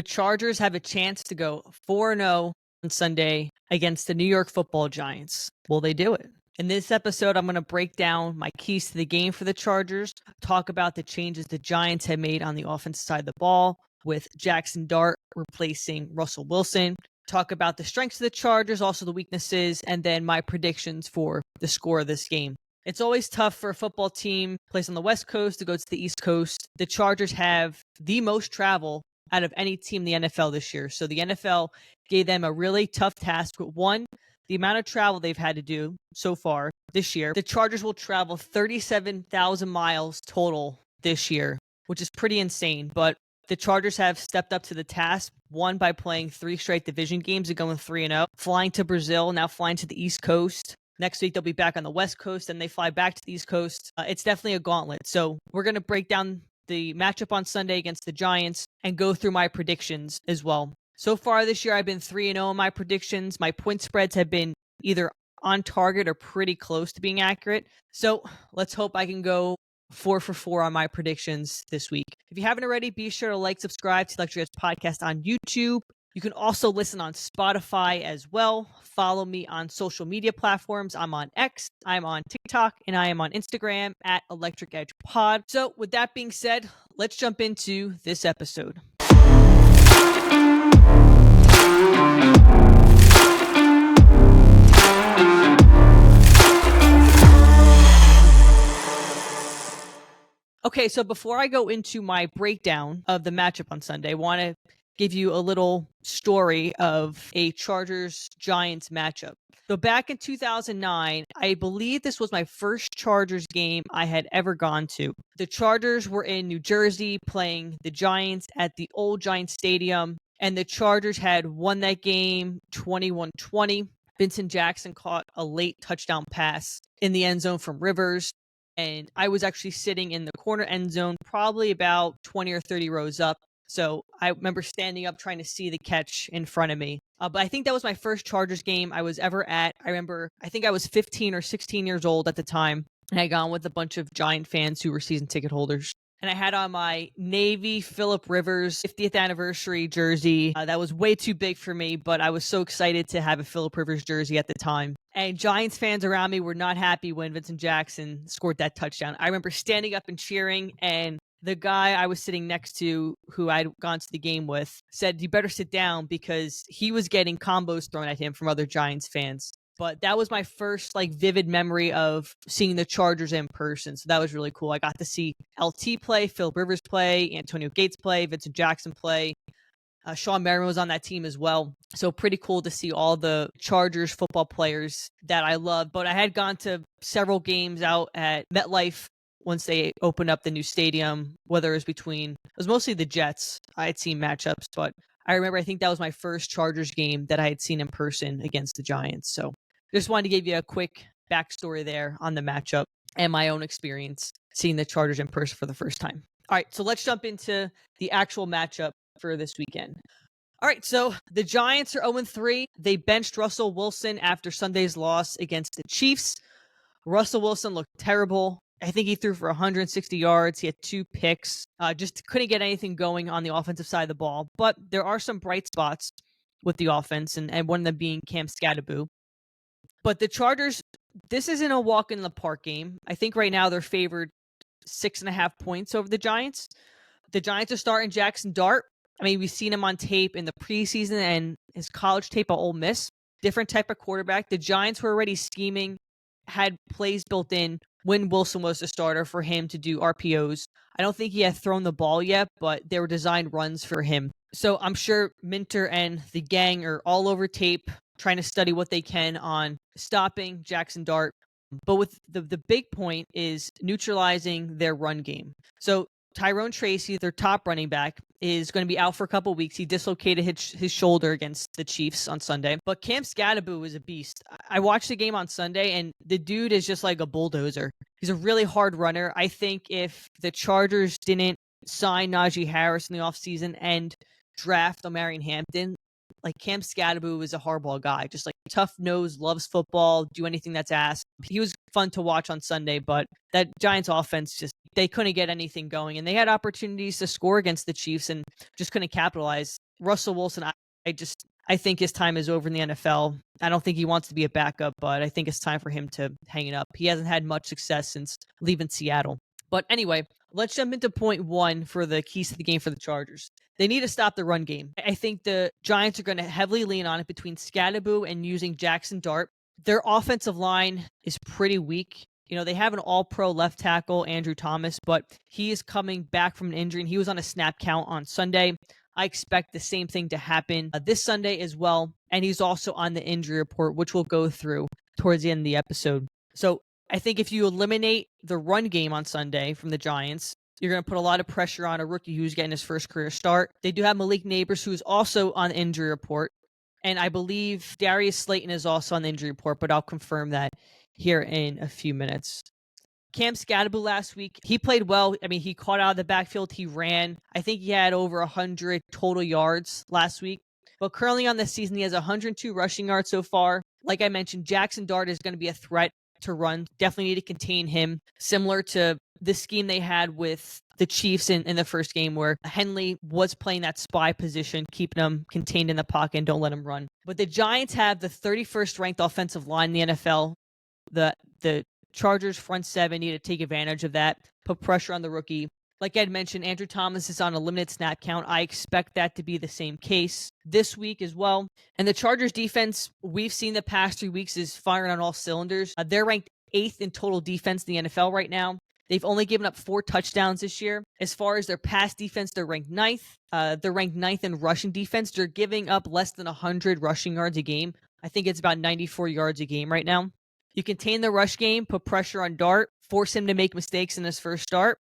Chargers have a chance to go 4-0 on Sunday against the New York Football Giants. Will they do it? In this episode, I'm going to break down my keys to the game for the Chargers, talk about the changes the Giants have made on the offensive side of the ball with Jackson Dart replacing Russell Wilson, talk about the strengths of the Chargers, also the weaknesses, and then my predictions for the score of this game. It's always tough for a football team placed on the West Coast to go to the East Coast. The Chargers have the most travel out of any team in the NFL this year. So the NFL gave them a really tough task. One, the amount of travel they've had to do so far this year. The Chargers will travel 37,000 miles total this year, which is pretty insane. But the Chargers have stepped up to the task, one by playing 3 straight division games and going 3-0, flying to Brazil, now flying to the East Coast. Next week, they'll be back on the West Coast, and they fly back to the East Coast. It's definitely a gauntlet. So we're going to break down the matchup on Sunday against the Giants and go through my predictions as well. So far this year, I've been 3-0 in my predictions. My point spreads have been either on target or pretty close to being accurate. So let's hope I can go 4 for 4 on my predictions this week. If you haven't already, be sure to like, subscribe to Electric Edge Podcast on YouTube. You can also listen on Spotify as well. Follow me on social media platforms. I'm on X, I'm on TikTok, and I am on Instagram at Electric Edge Pod. So with that being said, let's jump into this episode. Okay, so before I go into my breakdown of the matchup on Sunday, I want to give you a little story of a Chargers-Giants matchup. So back in 2009, I believe this was my first Chargers game I had ever gone to. The Chargers were in New Jersey playing the Giants at the old Giants Stadium, and the Chargers had won that game 21-20. Vincent Jackson caught a late touchdown pass in the end zone from Rivers. And I was actually sitting in the corner end zone, probably about 20 or 30 rows up. So I remember standing up trying to see the catch in front of me. But I think that was my first Chargers game I was ever at. I think I was 15 or 16 years old at the time. And I had gone with a bunch of Giant fans who were season ticket holders. And I had on my Navy Phillip Rivers 50th anniversary jersey. That was way too big for me, but I was so excited to have a Phillip Rivers jersey at the time. And Giants fans around me were not happy when Vincent Jackson scored that touchdown. I remember standing up and cheering, and the guy I was sitting next to, who I'd gone to the game with, said, "You better sit down," because he was getting combos thrown at him from other Giants fans. But that was my first vivid memory of seeing the Chargers in person. So that was really cool. I got to see LT play, Phillip Rivers play, Antonio Gates play, Vincent Jackson play. Sean Merriman was on that team as well. So pretty cool to see all the Chargers football players that I love. But I had gone to several games out at Metlife once they opened up the new stadium, whether it was mostly the Jets. I had seen matchups, but I remember I think that was my first Chargers game that I had seen in person against the Giants. So just wanted to give you a quick backstory there on the matchup and my own experience seeing the Chargers in person for the first time. All right, so let's jump into the actual matchup for this weekend. All right, so the Giants are 0-3. They benched Russell Wilson after Sunday's loss against the Chiefs. Russell Wilson looked terrible. I think he threw for 160 yards. He had 2 picks. Just couldn't get anything going on the offensive side of the ball. But there are some bright spots with the offense, and one of them being Cam Scatterbo. But the Chargers, this isn't a walk in the park game. I think right now they're favored 6.5 points over the Giants. The Giants are starting Jackson Dart. I mean, we've seen him on tape in the preseason and his college tape at Ole Miss. Different type of quarterback. The Giants were already scheming, had plays built in when Wilson was the starter for him to do RPOs. I don't think he had thrown the ball yet, but they were designed runs for him. So I'm sure Minter and the gang are all over tape, trying to study what they can on stopping Jackson Dart. But with the big point is neutralizing their run game. So Tyrone Tracy, their top running back, is going to be out for a couple of weeks. He dislocated his shoulder against the Chiefs on Sunday. But Cam Scatterbo is a beast. I watched the game on Sunday, and the dude is just like a bulldozer. He's a really hard runner. I think if the Chargers didn't sign Najee Harris in the offseason and draft Omarion Hampton, Cam Scatterbo is a hardball guy. Just tough nose, loves football, do anything that's asked. He was fun to watch on Sunday, but that Giants offense they couldn't get anything going, and they had opportunities to score against the Chiefs and just couldn't capitalize. Russell Wilson, I think his time is over in the NFL. I don't think he wants to be a backup, but I think it's time for him to hang it up. He hasn't had much success since leaving Seattle. But anyway, let's jump into point one for the keys to the game for the Chargers. They need to stop the run game. I think the Giants are going to heavily lean on it between Scatterboo and using Jackson Dart. Their offensive line is pretty weak. They have an all-pro left tackle, Andrew Thomas, but he is coming back from an injury, and he was on a snap count on Sunday. I expect the same thing to happen this Sunday as well, and he's also on the injury report, which we'll go through towards the end of the episode. So I think if you eliminate the run game on Sunday from the Giants, you're going to put a lot of pressure on a rookie who's getting his first career start. They do have Malik Nabers, who's also on the injury report, and I believe Darius Slayton is also on the injury report, but I'll confirm that here in a few minutes. Cam Scatterboo last week, he played well. I mean, he caught out of the backfield. He ran. I think he had over 100 total yards last week. But currently on this season, he has 102 rushing yards so far. Like I mentioned, Jackson Dart is going to be a threat to run. Definitely need to contain him. Similar to the scheme they had with the Chiefs in the first game, where Henley was playing that spy position, keeping them contained in the pocket and don't let him run. But the Giants have the 31st ranked offensive line in the NFL. The Chargers front seven need to take advantage of that, put pressure on the rookie. Like Ed mentioned, Andrew Thomas is on a limited snap count. I expect that to be the same case this week as well. And the Chargers defense, we've seen the past 3 weeks, is firing on all cylinders. They're ranked 8th in total defense in the NFL right now. They've only given up 4 touchdowns this year. As far as their pass defense, they're ranked 9th. They're ranked 9th in rushing defense. They're giving up less than 100 rushing yards a game. I think it's about 94 yards a game right now. You contain the rush game, put pressure on Dart, force him to make mistakes in his first start,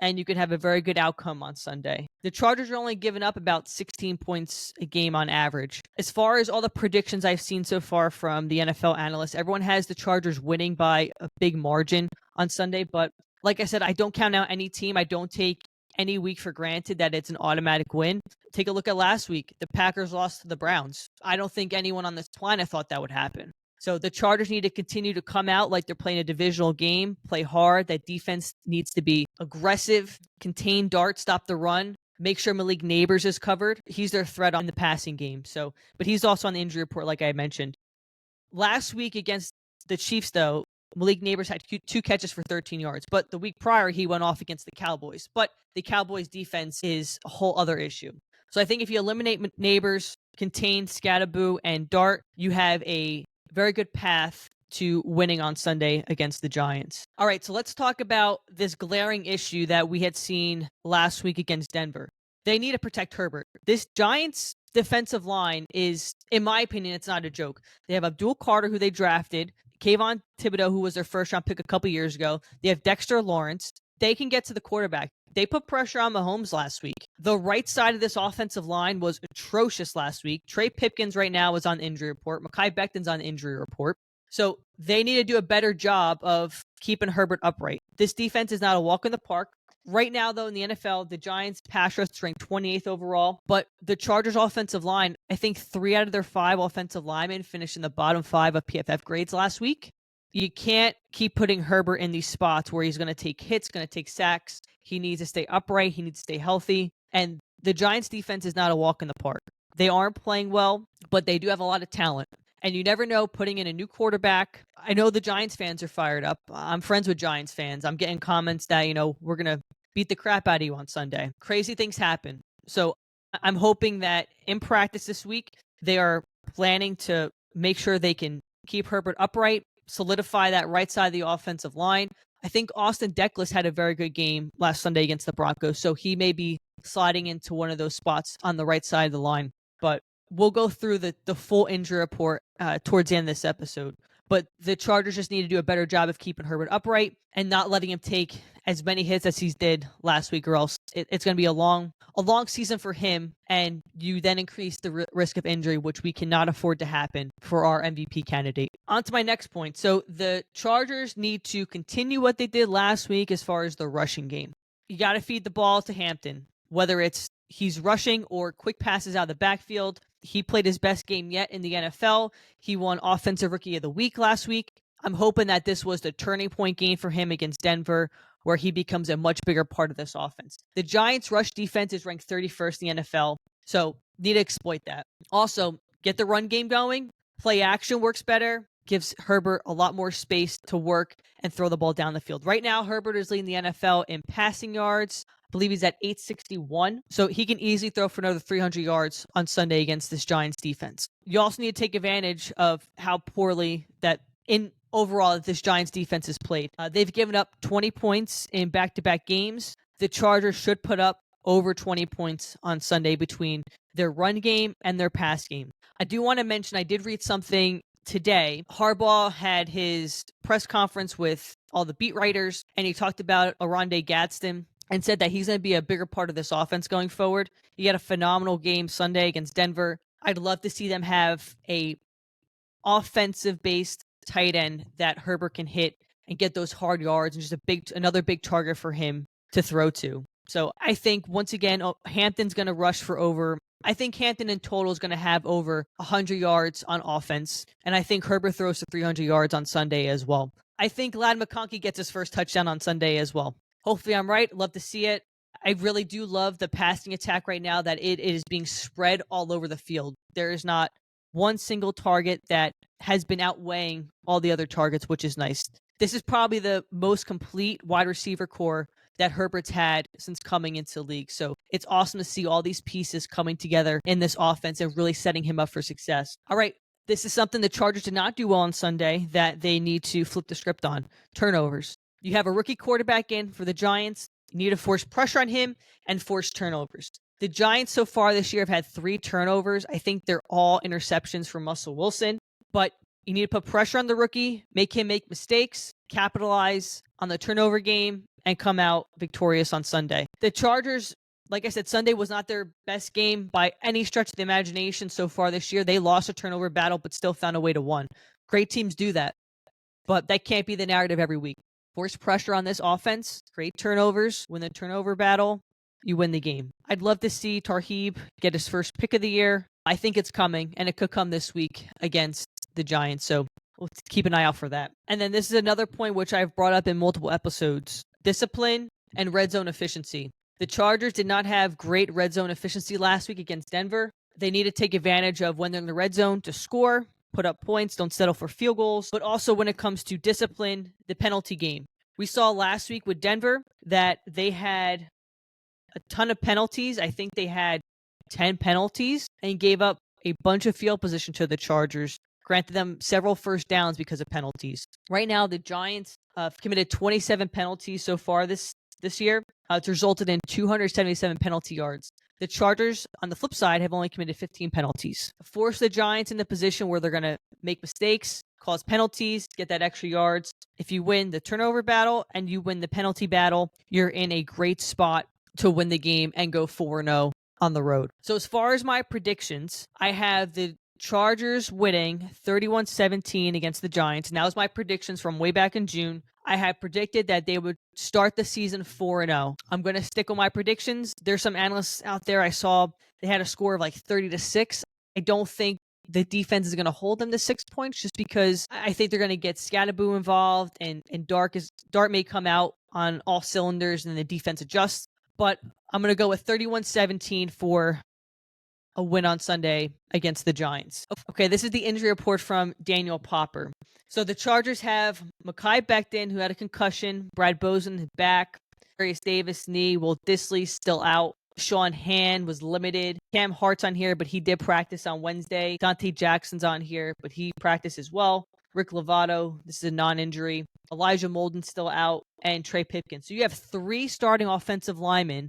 and you could have a very good outcome on Sunday. The Chargers are only giving up about 16 points a game on average. As far as all the predictions I've seen so far from the NFL analysts, everyone has the Chargers winning by a big margin on Sunday. But like I said, I don't count out any team. I don't take any week for granted that it's an automatic win. Take a look at last week. The Packers lost to the Browns. I don't think anyone on this planet thought that would happen. So the Chargers need to continue to come out like they're playing a divisional game, play hard. That defense needs to be aggressive, contain Dart, stop the run, make sure Malik Nabers is covered. He's their threat on the passing game. But he's also on the injury report, like I mentioned. Last week against the Chiefs, though, Malik Nabers had 2 catches for 13 yards. But the week prior, he went off against the Cowboys. But the Cowboys' defense is a whole other issue. So I think if you eliminate Nabers, contain Scatterboo, and Dart, you have a very good path to winning on Sunday against the Giants. All right, so let's talk about this glaring issue that we had seen last week against Denver. They need to protect Herbert. This Giants defensive line is, in my opinion, it's not a joke. They have Abdul Carter, who they drafted, Kayvon Thibodeau, who was their first-round pick a couple years ago. They have Dexter Lawrence. They can get to the quarterback. They put pressure on Mahomes last week. The right side of this offensive line was atrocious last week. Trey Pipkins right now is on the injury report. Mekhi Becton's on the injury report. So they need to do a better job of keeping Herbert upright. This defense is not a walk in the park. Right now, though, in the NFL, the Giants pass rush is ranked 28th overall, but the Chargers offensive line, I think 3 out of their 5 offensive linemen finished in the bottom 5 of PFF grades last week. You can't keep putting Herbert in these spots where he's going to take hits, going to take sacks. He needs to stay upright. He needs to stay healthy. And the Giants defense is not a walk in the park. They aren't playing well, but they do have a lot of talent. And you never know, putting in a new quarterback. I know the Giants fans are fired up. I'm friends with Giants fans. I'm getting comments that, we're going to beat the crap out of you on Sunday. Crazy things happen. So I'm hoping that in practice this week, they are planning to make sure they can keep Herbert upright, solidify that right side of the offensive line. I think Austin Deckles had a very good game last Sunday against the Broncos, so he may be sliding into one of those spots on the right side of the line. But we'll go through the full injury report towards the end of this episode. But the Chargers just need to do a better job of keeping Herbert upright and not letting him take as many hits as he did last week, or else it's going to be a long season for him, and you then increase the risk of injury, which we cannot afford to happen for our MVP candidate. On to my next point. So the Chargers need to continue what they did last week as far as the rushing game. You got to feed the ball to Hampton, whether it's he's rushing or quick passes out of the backfield. He played his best game yet in the NFL. He won Offensive Rookie of the Week last week. I'm hoping that this was the turning point game for him against Denver, where he becomes a much bigger part of this offense. The Giants' rush defense is ranked 31st in the NFL. So Need to exploit that. Also, get the run game going. Play action works better, gives Herbert a lot more space to work and throw the ball down the field. Right now, Herbert is leading the NFL in passing yards. I believe he's at 861. So he can easily throw for another 300 yards on Sunday against this Giants defense. You also need to take advantage of how poorly that in overall this Giants defense has played. They've given up 20 points in back-to-back games. The Chargers should put up over 20 points on Sunday between their run game and their pass game. I do want to mention, I did read something today. Harbaugh had his press conference with all the beat writers, and he talked about Oronde Gadsden and said that he's going to be a bigger part of this offense going forward. He had a phenomenal game Sunday against Denver. I'd love to see them have a offensive-based tight end that Herbert can hit and get those hard yards and just another big target for him to throw to. So I think, once again, Hampton's going to rush for over. I think Hampton in total is going to have over 100 yards on offense, and I think Herbert throws to 300 yards on Sunday as well. I think Ladd McConkey gets his first touchdown on Sunday as well. Hopefully I'm right. Love to see it. I really do love the passing attack right now, that it is being spread all over the field. There is not one single target that has been outweighing all the other targets, which is nice. This is probably the most complete wide receiver core that Herbert's had since coming into the league. So it's awesome to see all these pieces coming together in this offense and really setting him up for success. All right, this is something the Chargers did not do well on Sunday that they need to flip the script on. Turnovers. You have a rookie quarterback in for the Giants. You need to force pressure on him and force turnovers. The Giants so far this year have had 3 turnovers. I think they're all interceptions from Russell Wilson. But you need to put pressure on the rookie, make him make mistakes, capitalize on the turnover game, and come out victorious on Sunday. The Chargers, like I said, Sunday was not their best game by any stretch of the imagination so far this year. They lost a turnover battle, but still found a way to win. Great teams do that, but that can't be the narrative every week. Force pressure on this offense, create turnovers, win the turnover battle, you win the game. I'd love to see Tarheeb get his first pick of the year. I think it's coming, and it could come this week against the Giants, so we'll keep an eye out for that. And then this is another point which I've brought up in multiple episodes: discipline and red zone efficiency. The Chargers did not have great red zone efficiency last week against Denver. They need to take advantage of when they're in the red zone to score, put up points, don't settle for field goals, but also when it comes to discipline, the penalty game. We saw last week with Denver that they had a ton of penalties. I think they had 10 penalties and gave up a bunch of field position to the Chargers, granted them several first downs because of penalties. Right now, the Giants have committed 27 penalties so far this year. It's resulted in 277 penalty yards. The Chargers, on the flip side, have only committed 15 penalties. Force the Giants in the position where they're going to make mistakes, cause penalties, get that extra yards. If you win the turnover battle and you win the penalty battle, you're in a great spot to win the game and go 4-0 on the road. So as far as my predictions, I have the Chargers winning 31-17 against the Giants. And that was my predictions from way back in June. I had predicted that they would start the season 4-0. I'm going to stick with my predictions. There's some analysts out there I saw, they had a score of like 30-6. I don't think the defense is going to hold them to 6 points, just because I think they're going to get Scatterboo involved and Dart may come out on all cylinders and the defense adjusts. But I'm going to go with 31-17 for a win on Sunday against the Giants. Okay, this is the injury report from Daniel Popper. So the Chargers have Mekhi Becton, who had a concussion, Brad Bosen back, Darius Davis knee, Will Dissly still out, Sean Hand was limited, Cam Hart's on here, but he did practice on Wednesday, Dante Jackson's on here, but he practiced as well, Rick Lovato, this is a non-injury, Elijah Molden's still out, and Trey Pipkin. So you have 3 starting offensive linemen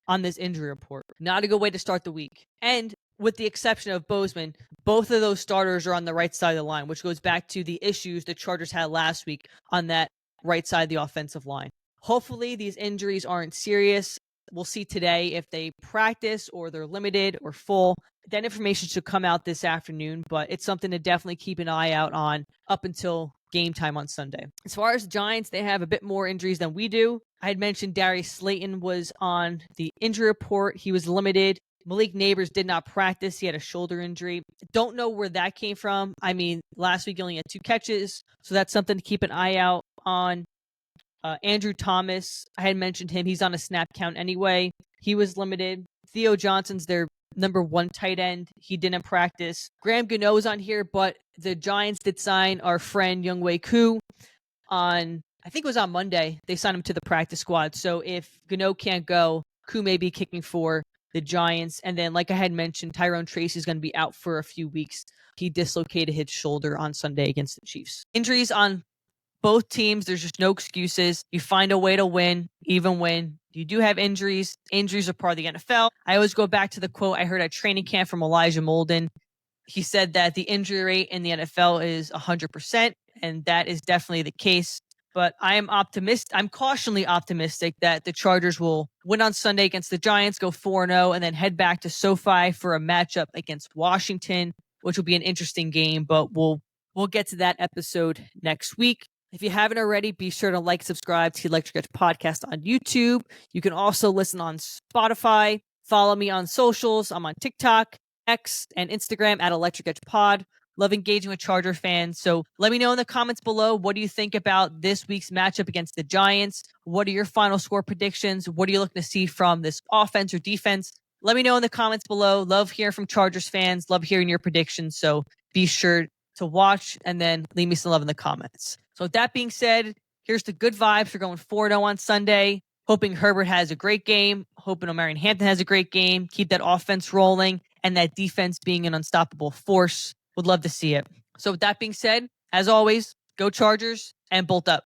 on this injury report. Not a good way to start the week. And with the exception of Bozeman, both of those starters are on the right side of the line, which goes back to the issues the Chargers had last week on that right side of the offensive line. Hopefully these injuries aren't serious. We'll see today if they practice or they're limited or full. That information should come out this afternoon, but it's something to definitely keep an eye out on up until game time on Sunday. As far as the Giants, they have a bit more injuries than we do. I had mentioned Darius Slayton was on the injury report. He was limited. Malik Neighbors did not practice. He had a shoulder injury. Don't know where that came from. I mean, last week he only had 2 catches, so that's something to keep an eye out on. Andrew Thomas, I had mentioned him. He's on a snap count anyway. He was limited. Theo Johnson's their number 1 tight end. He didn't practice. Graham Gano's on here, but the Giants did sign our friend Younghoe Koo on, I think it was on Monday. They signed him to the practice squad. So if Gano can't go, Koo may be kicking for the Giants. And then, like I had mentioned, Tyrone Tracy is going to be out for a few weeks. He dislocated his shoulder on Sunday against the Chiefs. Injuries on both teams, there's just no excuses. You find a way to win, even when you do have injuries. Injuries are part of the NFL. I always go back to the quote I heard at training camp from Elijah Molden. He said that the injury rate in the NFL is 100%, and that is definitely the case. But I'm cautiously optimistic that the Chargers will win on Sunday against the Giants, go 4-0, and then head back to SoFi for a matchup against Washington, which will be an interesting game, but we'll get to that episode next week. If you haven't already, be sure to like, subscribe to Electric Edge Podcast on YouTube. You can also listen on Spotify. Follow me on socials. I'm on TikTok, X, and Instagram at Electric Edge Pod. Love engaging with Charger fans. So let me know in the comments below, what do you think about this week's matchup against the Giants? What are your final score predictions? What are you looking to see from this offense or defense? Let me know in the comments below. Love hearing from Chargers fans. Love hearing your predictions. So be sure to watch and then leave me some love in the comments. So with that being said, here's the good vibes. We're going 4-0 on Sunday. Hoping Herbert has a great game. Hoping Omarion Hampton has a great game. Keep that offense rolling and that defense being an unstoppable force. Would love to see it. So with that being said, as always, go Chargers and bolt up.